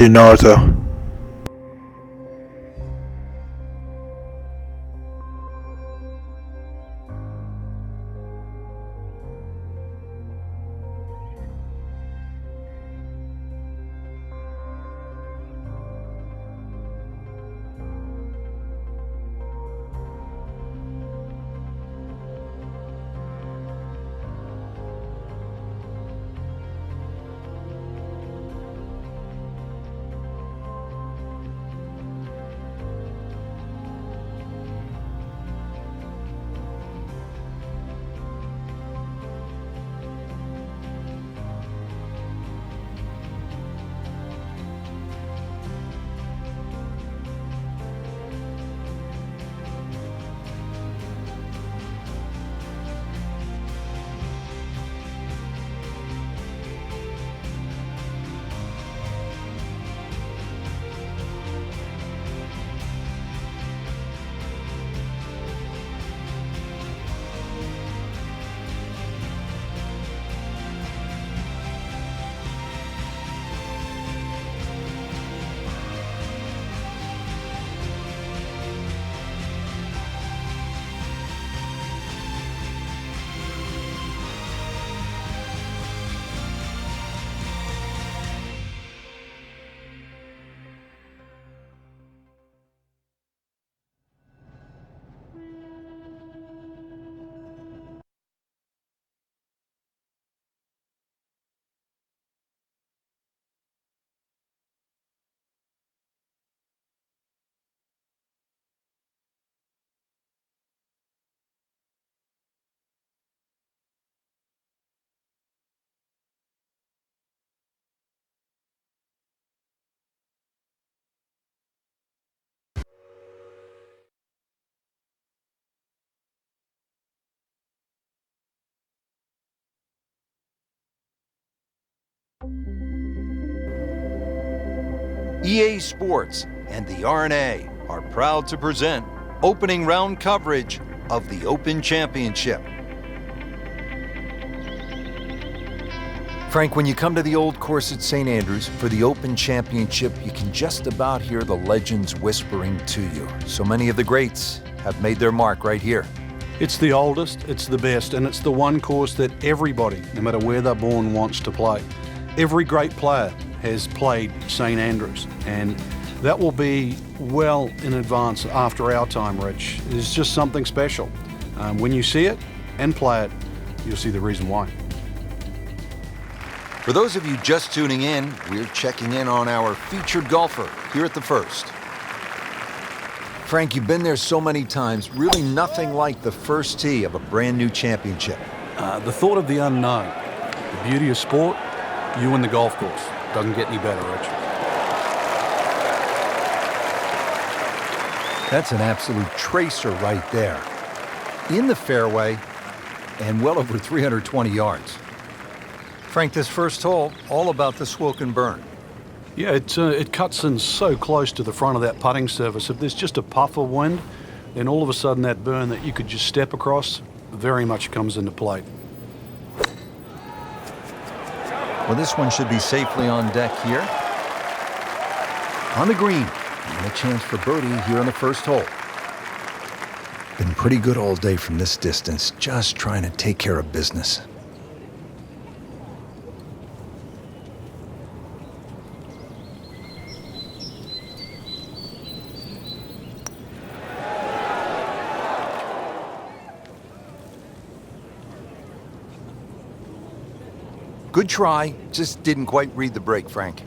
DiNardo. EA Sports and the R&A are proud to present opening round coverage of the Open Championship. Frank, when you come to the old course at St. Andrews for the Open Championship, you can just about hear the legends whispering to you. So many of the greats have made their mark right here. It's the oldest, it's the best, and it's the one course that everybody, no matter where they're born, wants to play. Every great player has played St. Andrews, and that will be well in advance after our time, Rich. It's just something special. When you see it and play it, you'll see the reason why. For those of you just tuning in, we're checking in on our featured golfer here at the First. Frank, you've been there so many times, really nothing like the first tee of a brand new championship. The thought of the unknown, the beauty of sport, you and the golf course. Doesn't get any better, Rich. That's an absolute tracer right there. In the fairway and well over 320 yards. Frank, this first hole, all about the Swilken Burn. Yeah, it cuts in so close to the front of that putting surface. If there's just a puff of wind, then all of a sudden that burn that you could just step across very much comes into play. Well, this one should be safely on deck here. On the green, and a chance for birdie here on the first hole. Been pretty good all day from this distance, just trying to take care of business. Good try, just didn't quite read the break, Frank.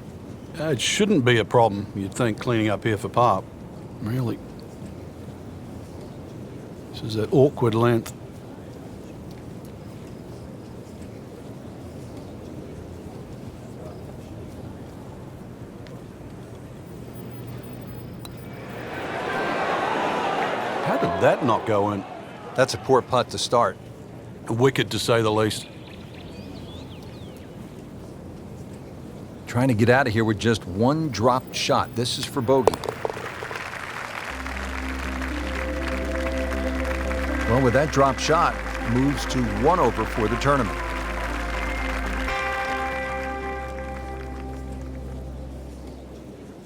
It shouldn't be a problem, you'd think, cleaning up here for par. Really. This is an awkward length. How did that not go in? That's a poor putt to start. Wicked, to say the least. Trying to get out of here with just one dropped shot. This is for bogey. Well, with that drop shot, moves to 1 over for the tournament.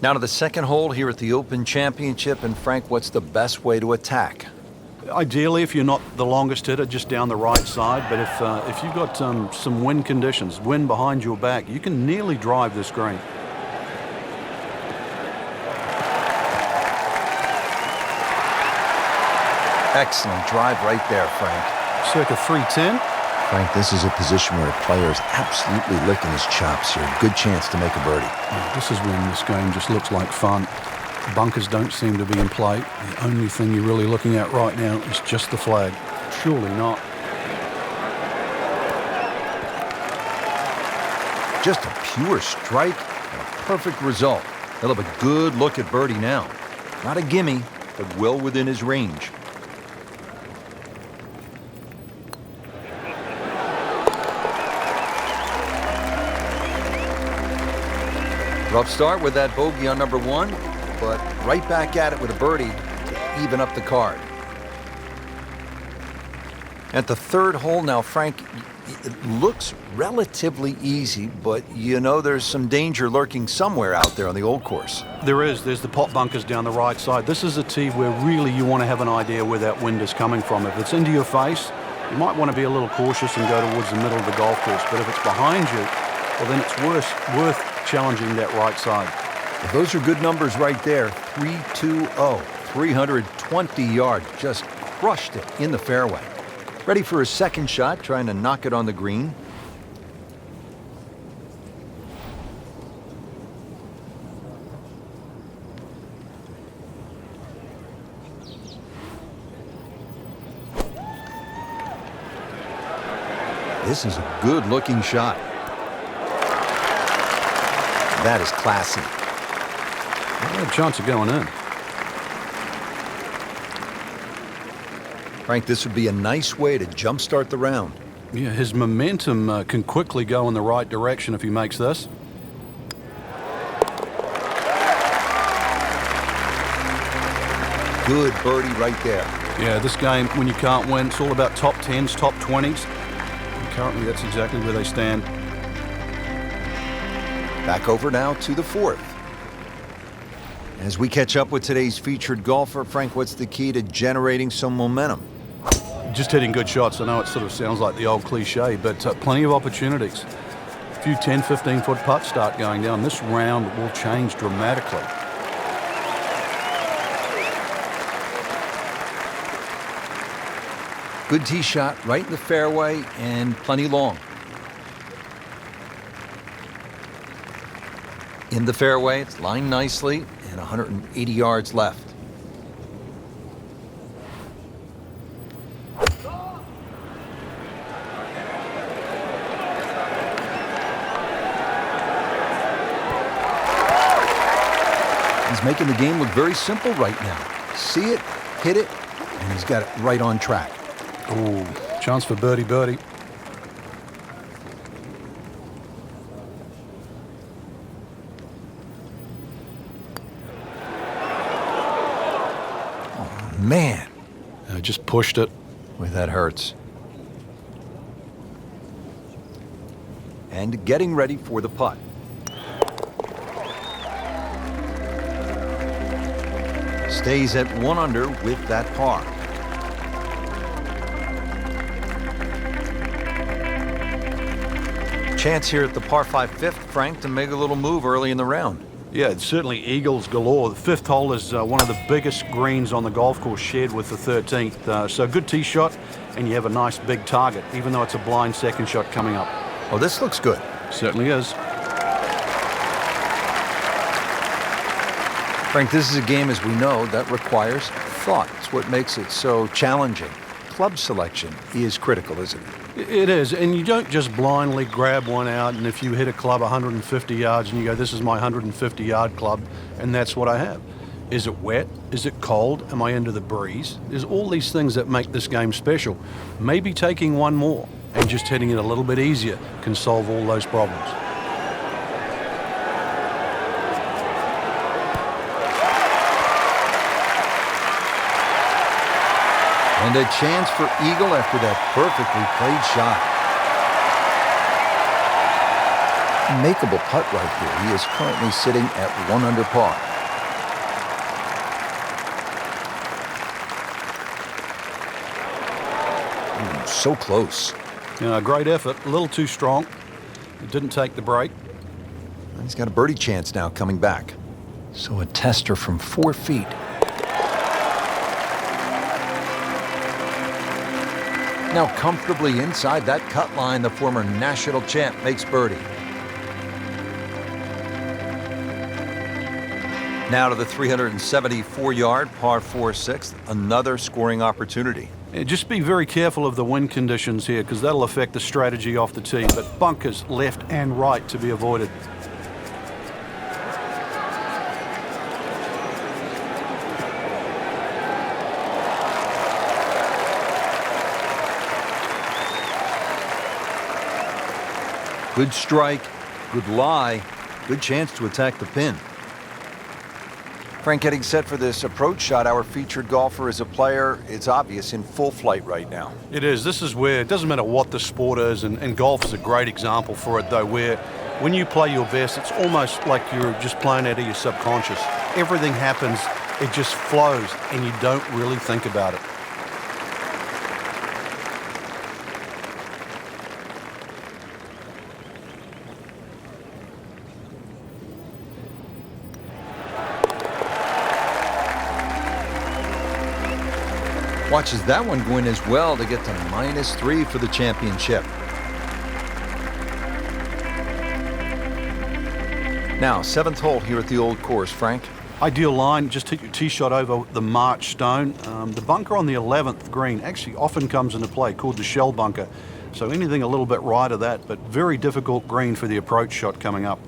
Now to the second hole here at the Open Championship. And Frank, what's the best way to attack? Ideally, if you're not the longest hitter, just down the right side. But if you've got some wind conditions, wind behind your back, you can nearly drive this green. Excellent drive right there, Frank. Circa 310. Frank, this is a position where a player is absolutely licking his chops here. Good chance to make a birdie. Yeah, this is when this game just looks like fun. Bunkers don't seem to be in play. The only thing you're really looking at right now is just the flag. Surely not. Just a pure strike and a perfect result. He'll have a good look at birdie now. Not a gimme, but well within his range. Rough start with that bogey on number 1, but right back at it with a birdie to even up the card. At the third hole now, Frank, it looks relatively easy, but you know there's some danger lurking somewhere out there on the old course. There is. There's the pot bunkers down the right side. This is a tee where really you want to have an idea where that wind is coming from. If it's into your face, you might want to be a little cautious and go towards the middle of the golf course. But if it's behind you, well, then it's worth challenging that right side. Well, those are good numbers right there. 320, 320 yards. Just crushed it in the fairway. Ready for his second shot, trying to knock it on the green. This is a good-looking shot. That is classy. Well, a chance of going in. Frank, this would be a nice way to jumpstart the round. Yeah, his momentum can quickly go in the right direction if he makes this. Good birdie right there. Yeah, this game, when you can't win, it's all about top 10s, top 20s. And currently, that's exactly where they stand. Back over now to the fourth. As we catch up with today's featured golfer, Frank, what's the key to generating some momentum? Just hitting good shots. I know it sort of sounds like the old cliche, but plenty of opportunities. A few 10, 15-foot putts start going down. This round will change dramatically. Good tee shot right in the fairway and plenty long. In the fairway, it's lined nicely and 180 yards left. He's making the game look very simple right now. See it, hit it, and he's got it right on track. Oh, chance for birdie. Man, Just pushed it. boy, that hurts. And getting ready for the putt. Stays at 1 under with that par. Chance here at the par 5 fifth, Frank, to make a little move early in the round. Yeah, it's certainly eagles galore. The fifth hole is one of the biggest greens on the golf course, shared with the 13th. So good tee shot, and you have a nice big target, even though it's a blind second shot coming up. Oh, this looks good. Certainly is. Frank, this is a game, as we know, that requires thought. It's what makes it so challenging. Club selection is critical, isn't it? It is, and you don't just blindly grab one out, and if you hit a club 150 yards and you go, this is my 150-yard club, and that's what I have. Is it wet? Is it cold? Am I into the breeze? There's all these things that make this game special. Maybe taking one more and just hitting it a little bit easier can solve all those problems. And a chance for eagle after that perfectly played shot. makeable putt right here. He is currently sitting at 1 under par. Ooh, so close. Great effort, a little too strong. It didn't take the break. He's got a birdie chance now coming back. So a tester from 4 feet. Now comfortably inside that cut line, the former national champ makes birdie. Now to the 374-yard par 4 sixth, another scoring opportunity. Yeah, just be very careful of the wind conditions here because that'll affect the strategy off the tee, but bunkers left and right to be avoided. Good strike, good lie, good chance to attack the pin. Frank, getting set for this approach shot. Our featured golfer is a player, it's obvious, in full flight right now. It is. This is where it doesn't matter what the sport is, and golf is a great example for it, though, where when you play your best, it's almost like you're just playing out of your subconscious. Everything happens, it just flows, and you don't really think about it. Watches that one go in as well to get to -3 for the championship. Now, 7th hole here at the Old Course, Frank. Ideal line, just hit your tee shot over the March stone. The bunker on the 11th green actually often comes into play, called the shell bunker. So anything a little bit right of that, but very difficult green for the approach shot coming up.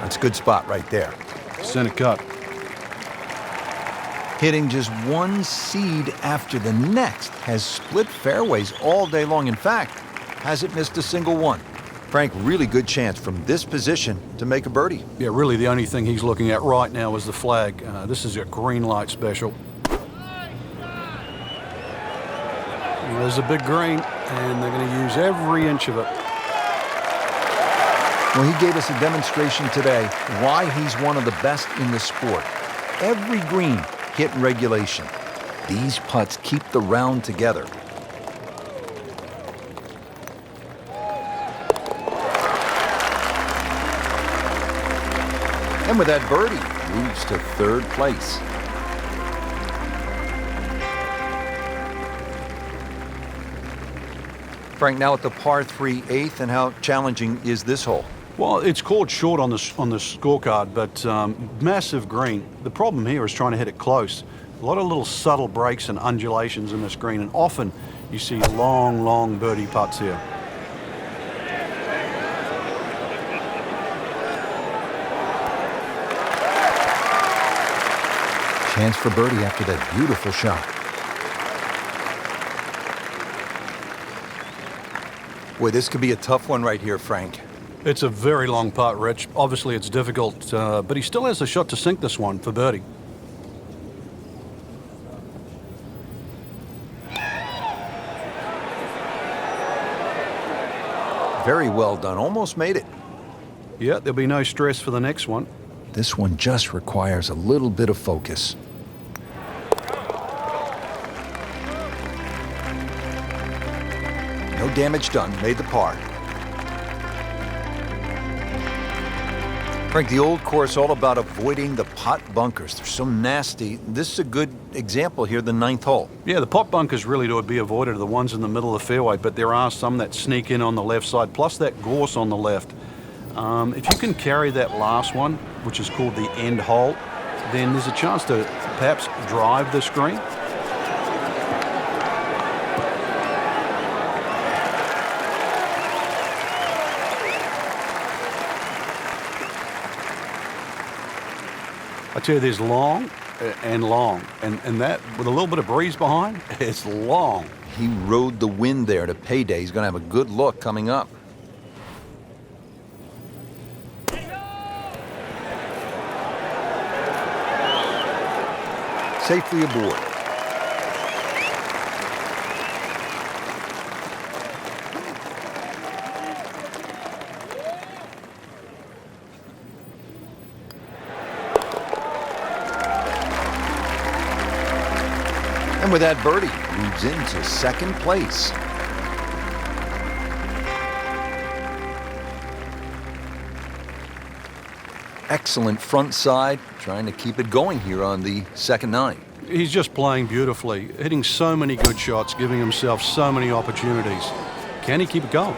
That's a good spot right there. Center cut. Hitting just one seed after the next, has split fairways all day long. In fact, hasn't missed a single one. Frank, really good chance from this position to make a birdie. Yeah, really the only thing he's looking at right now is the flag. This is a green light special. There's a big green, and they're going to use every inch of it. Well, he gave us a demonstration today why he's one of the best in the sport. Every green hit in regulation. These putts keep the round together. And with that birdie, moves to 3rd place. Frank, now at the par 3 8th, and how challenging is this hole? Well, it's called short on the scorecard, but massive green. The problem here is trying to hit it close. A lot of little subtle breaks and undulations in this green, and often you see long, long birdie putts here. Chance for birdie after that beautiful shot. Boy, this could be a tough one right here, Frank. It's a very long putt, Rich. Obviously, it's difficult, but he still has a shot to sink this one for birdie. Very well done. Almost made it. Yeah, there'll be no stress for the next one. This one just requires a little bit of focus. No damage done. Made the par. Frank, the Old Course all about avoiding the pot bunkers. They're so nasty. This is a good example here, the 9th hole. Yeah, the pot bunkers really to be avoided are the ones in the middle of the fairway, but there are some that sneak in on the left side, plus that gorse on the left. If you can carry that last one, which is called the end hole, then there's a chance to perhaps drive this green. I tell you, there's long and long, and that, with a little bit of breeze behind, it's long. He rode the wind there to payday. He's going to have a good look coming up. safely aboard. And with that birdie, moves into second place. Excellent front side, trying to keep it going here on the second nine. He's just playing beautifully, hitting so many good shots, giving himself so many opportunities. Can he keep it going?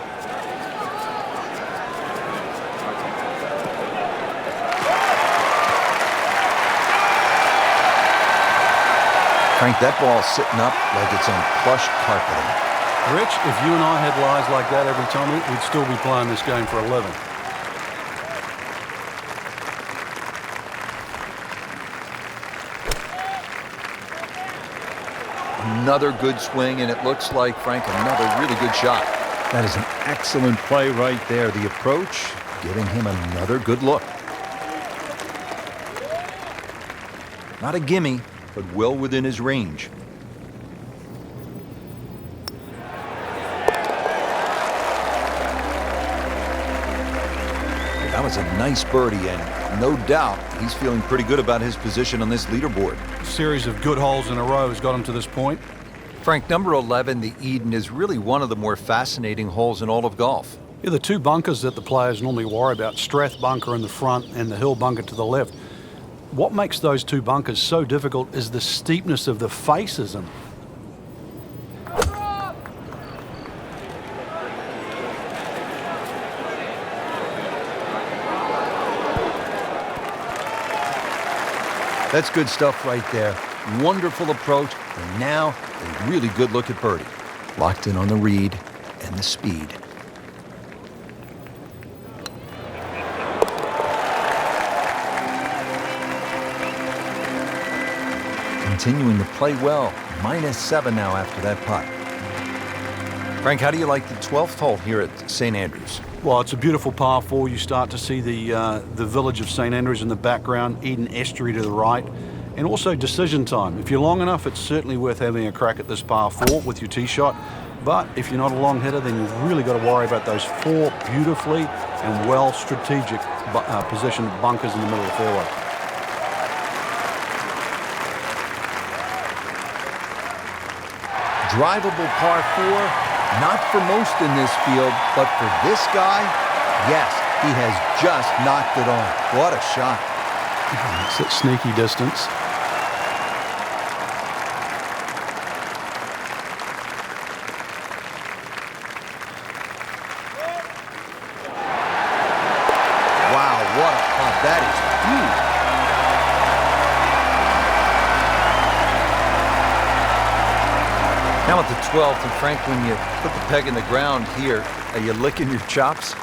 Frank, that ball's sitting up like it's on plush carpeting. Rich, if you and I had lies like that every time, we'd still be playing this game for 11. Another good swing, and it looks like, Frank, another really good shot. That is an excellent play right there. The approach, giving him another good look. Not a gimme, but well within his range. That was a nice birdie, and no doubt he's feeling pretty good about his position on this leaderboard. A series of good holes in a row has got him to this point. Frank, number 11, the Eden, is really one of the more fascinating holes in all of golf. Yeah, the two bunkers that the players normally worry about, Strath bunker in the front and the Hill bunker to the left. What makes those two bunkers so difficult is the steepness of the faces in them. That's good stuff right there. Wonderful approach, and now a really good look at birdie. Locked in on the read and the speed. Continuing to play well. -7 now after that putt. Frank, how do you like the 12th hole here at St. Andrews? Well, it's a beautiful par 4. You start to see the village of St. Andrews in the background, Eden Estuary to the right, and also decision time. If you're long enough, it's certainly worth having a crack at this par 4 with your tee shot. But if you're not a long hitter, then you've really got to worry about those 4 beautifully and well strategic positioned bunkers in the middle of the fairway. Drivable par 4, not for most in this field, but for this guy, yes, he has just knocked it on. What a shot. It's at sneaky distance. Wow, what a putt. That is huge. Now at the 12th, and Frank, when you put the peg in the ground here, are you licking your chops?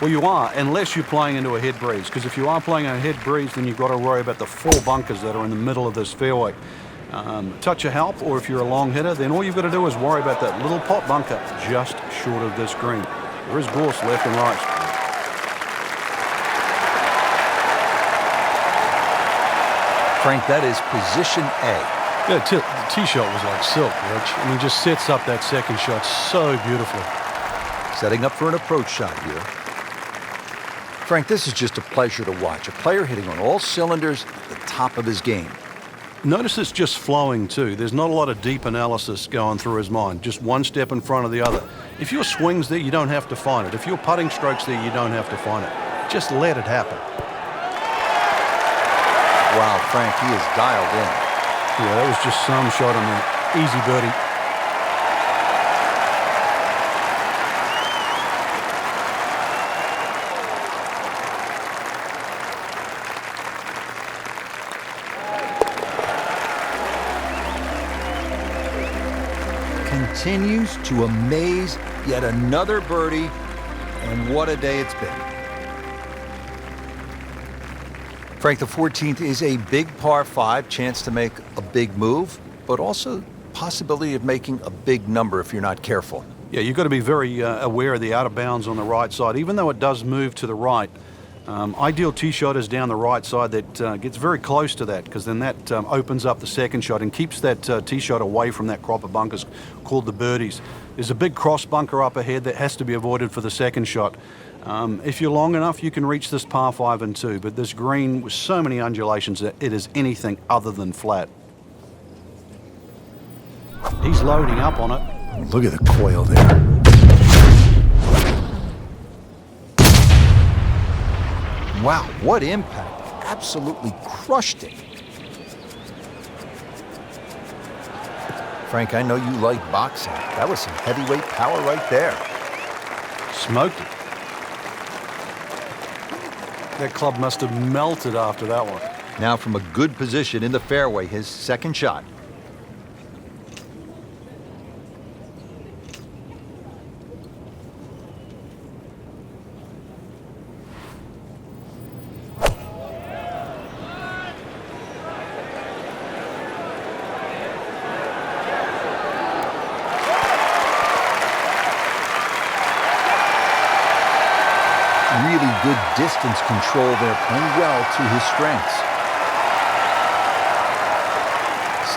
Well, you are, unless you're playing into a head breeze. Because if you are playing a head breeze, then you've got to worry about the 4 bunkers that are in the middle of this fairway. Touch of help, or if you're a long hitter, then all you've got to do is worry about that little pot bunker just short of this green. There is gorse left and right. Frank, that is position A. Yeah, the tee shot was like silk, Rich. I mean, just sets up that second shot so beautifully. Setting up for an approach shot here. Frank, this is just a pleasure to watch. A player hitting on all cylinders at the top of his game. Notice it's just flowing too. There's not a lot of deep analysis going through his mind. Just one step in front of the other. If your swing's there, you don't have to find it. If your putting stroke's there, you don't have to find it. Just let it happen. Wow, Frank, he is dialed in. Yeah, that was just some shot on the easy birdie. Continues to amaze, yet another birdie, and what a day it's been. Frank, the 14th is a big par 5, chance to make a big move, but also possibility of making a big number if you're not careful. Yeah, you've got to be very aware of the out of bounds on the right side. Even though it does move to the right, Ideal tee shot is down the right side that gets very close to that, because then that opens up the second shot and keeps that tee shot away from that crop of bunkers called the birdies. There's a big cross bunker up ahead that has to be avoided for the second shot. If you're long enough, you can reach this par 5 and 2, but this green with so many undulations that it is anything other than flat. He's loading up on it. Look at the coil there. Wow, what impact. Absolutely crushed it. Frank, I know you like boxing. That was some heavyweight power right there. Smoked it. That club must have melted after that one. Now from a good position in the fairway, his second shot. Really good distance control there, playing well to his strengths.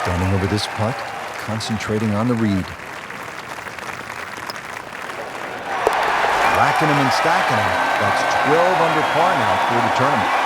Standing over this putt, concentrating on the read. Racking him and stacking him. That's 12 under par now for the tournament.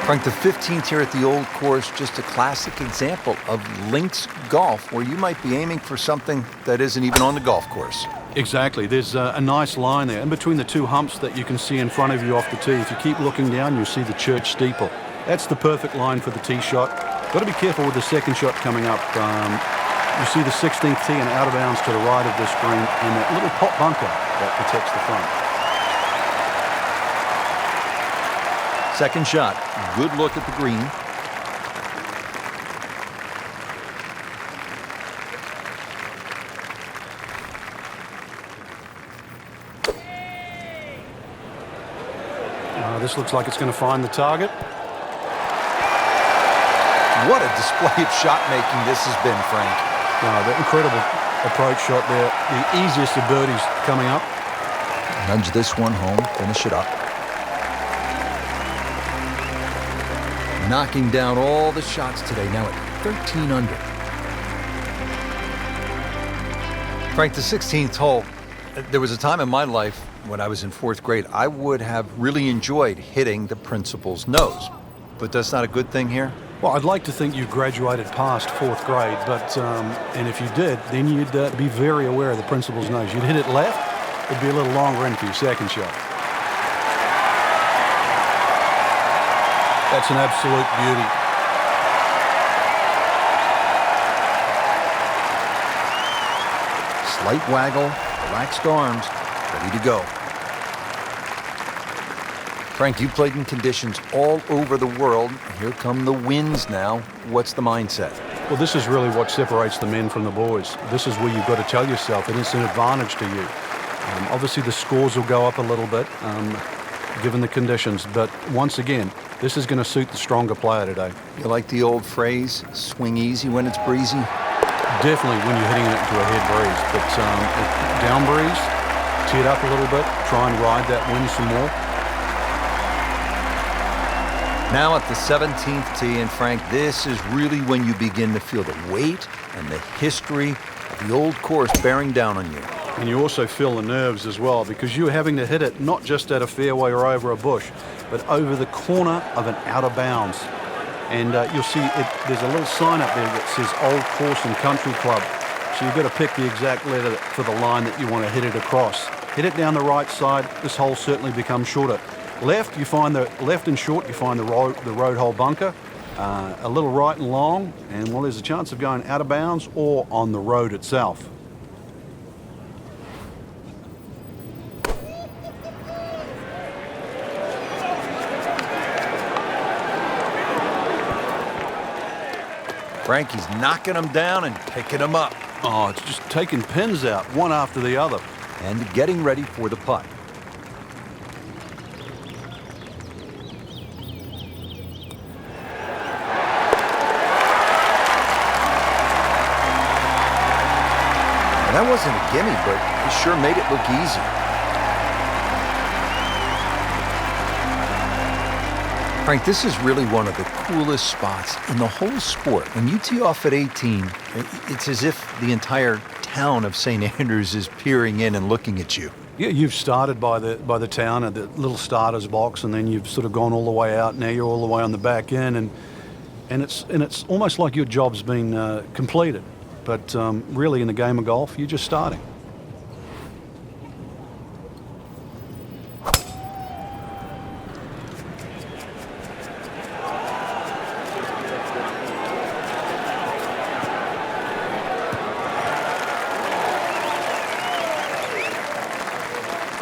Frank, the 15th here at the Old Course, just a classic example of links golf, where you might be aiming for something that isn't even on the golf course. Exactly. There's a nice line there. In between the two humps that you can see in front of you off the tee, if you keep looking down, you'll see the church steeple. That's the perfect line for the tee shot. Got to be careful with the second shot coming up. You see the 16th tee and out of bounds to the right of this green, and that little pot bunker that protects the front. Second shot, good look at the green. This looks like it's going to find the target. What a display of shot making this has been, Frank. The incredible approach shot there. The easiest of birdies coming up. Nudge this one home, finish it up. Knocking down all the shots today, now at 13 under. Frank, the 16th hole, there was a time in my life when I was in 4th grade, I would have really enjoyed hitting the principal's nose. But that's not a good thing here? Well, I'd like to think you graduated past 4th grade, but and if you did, then you'd be very aware of the principal's nose. You'd hit it left, it'd be a little longer in for your second shot. That's an absolute beauty. Slight waggle, relaxed arms, ready to go. Frank, you played in conditions all over the world. Here come the winds now. What's the mindset? Well, this is really what separates the men from the boys. This is where you've got to tell yourself that it's an advantage to you. Obviously, the scores will go up a little bit, given the conditions. But once again, this is going to suit the stronger player today. You like the old phrase, swing easy when it's breezy? Definitely when you're hitting it into a head breeze. But down breeze, tee it up a little bit, try and ride that wind some more. Now at the 17th tee, and Frank, this is really when you begin to feel the weight and the history of the Old Course bearing down on you. And you also feel the nerves as well, because you're having to hit it not just at a fairway or over a bush, but over the corner of an out of bounds. And you'll see there's a little sign up there that says Old Course and Country Club. So you've got to pick the exact letter for the line that you want to hit it across. Hit it down the right side, this hole certainly becomes shorter. Left and short, you find the road hole bunker. A little right and long, and well, there's a chance of going out of bounds or on the road itself. Frankie's knocking them down and picking them up. Oh, it's just taking pins out, one after the other. And getting ready for the putt. And that wasn't a gimme, but he sure made it look easy. Frank, this is really one of the coolest spots in the whole sport. When you tee off at 18, it's as if the entire town of St. Andrews is peering in and looking at you. Yeah, you've started by the town at the little starters box, and then you've sort of gone all the way out. Now you're all the way on the back end, and it's almost like your job's been completed. But really, in the game of golf, you're just starting.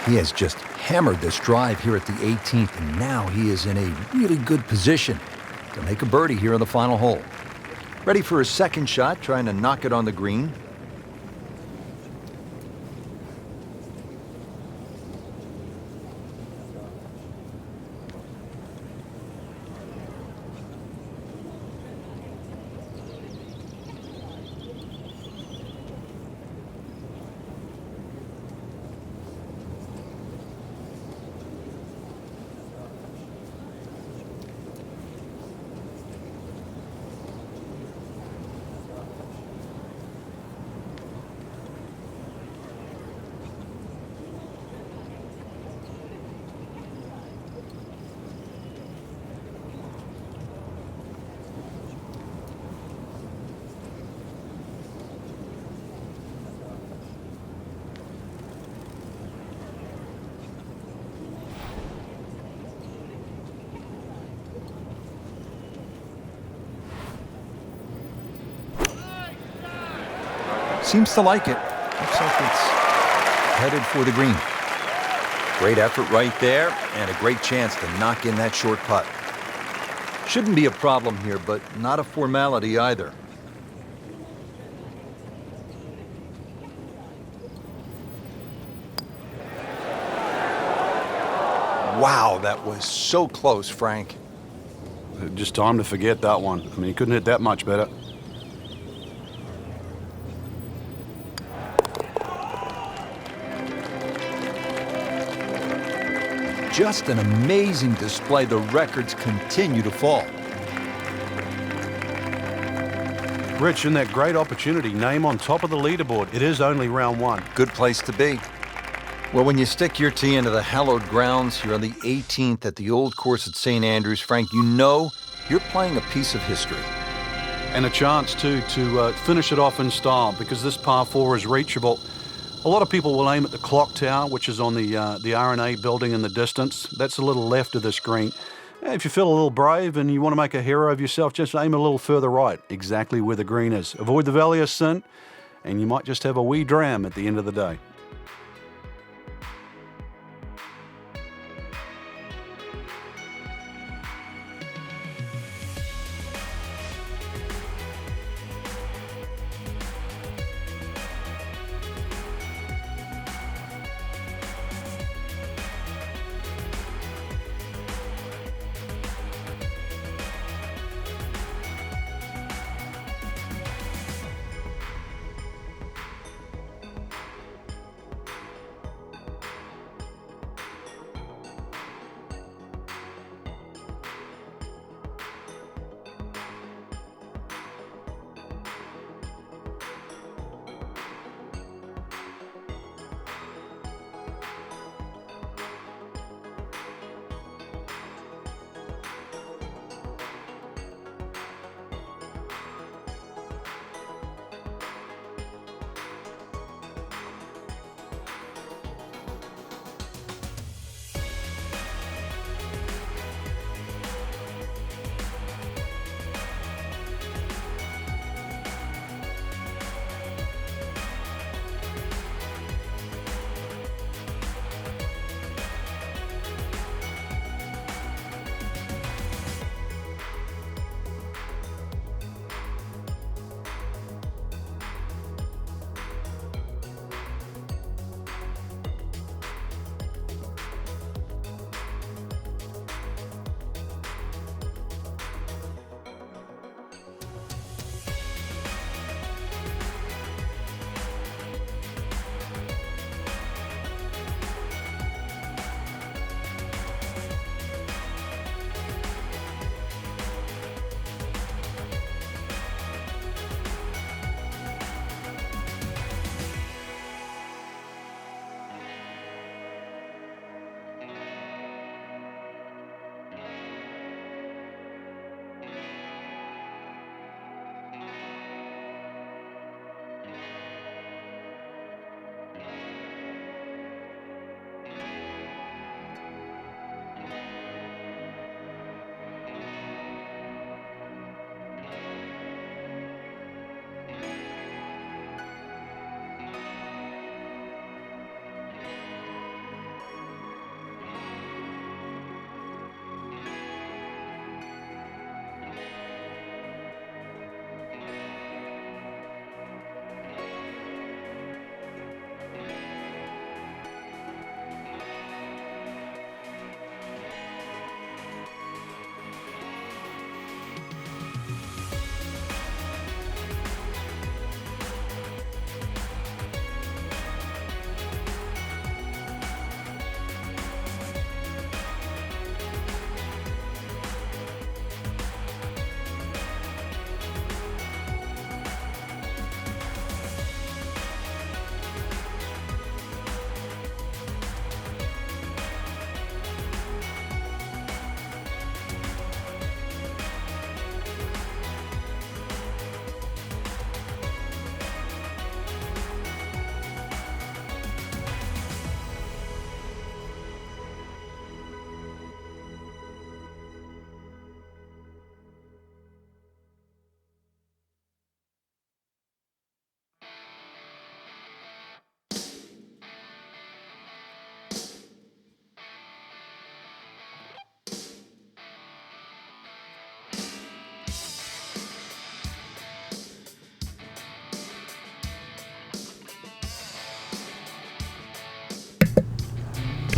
He has just hammered this drive here at the 18th, and now he is in a really good position to make a birdie here in the final hole. Ready for his second shot, trying to knock it on the green. Seems to like it. Looks like it's headed for the green. Great effort right there, and a great chance to knock in that short putt. Shouldn't be a problem here, but not a formality either. Wow, that was so close, Frank. Just time to forget that one. I mean, he couldn't hit that much better. Just an amazing display. The records continue to fall. Rich, in that great opportunity, name on top of the leaderboard. It is only round one. Good place to be. Well, when you stick your tee into the hallowed grounds here on the 18th at the old course at St. Andrews, Frank, you know you're playing a piece of history. And a chance, too, to finish it off in style, because this par 4 is reachable. A lot of people will aim at the clock tower, which is on the R&A building in the distance. That's a little left of this green. If you feel a little brave and you want to make a hero of yourself, just aim a little further right, exactly where the green is. Avoid the Valley of Sin, and you might just have a wee dram at the end of the day.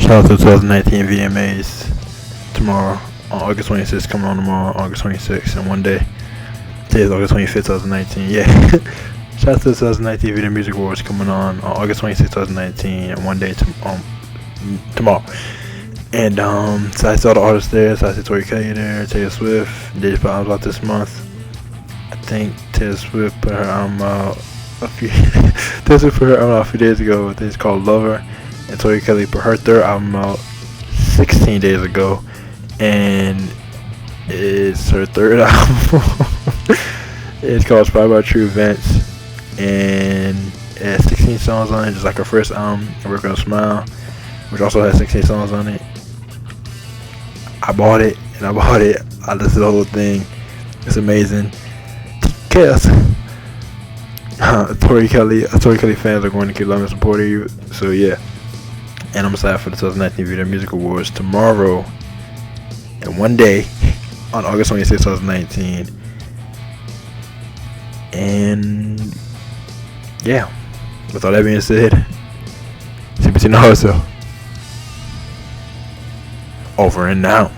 Shout out to the 2019 VMAs tomorrow on August 26th. Coming on tomorrow, August 26th, in one day. Today is August 25th, 2019. Yeah. Shout out to the 2019 Video Music Awards coming on August 26th, 2019, and one day tomorrow. And so I saw the artists there. So I saw Tori Kelly there, Taylor Swift. They just put albums out this month. I think Taylor Swift put her album out a few days ago. I think it's called Lover. And Tori Kelly put her third album out 16 days ago, and it's her third album. It's called Inspired by True Events, and it has 16 songs on it, just like her first album, Work on a Smile, which also has 16 songs on it. I bought it. I listened to the whole thing. It's amazing. Chaos. Tori Kelly fans are going to keep loving and supporting you. So yeah. And I'm excited for the 2019 Video Music Awards tomorrow, and one day on August 26, 2019. And yeah, with all that being said, CBT Naruto over and out.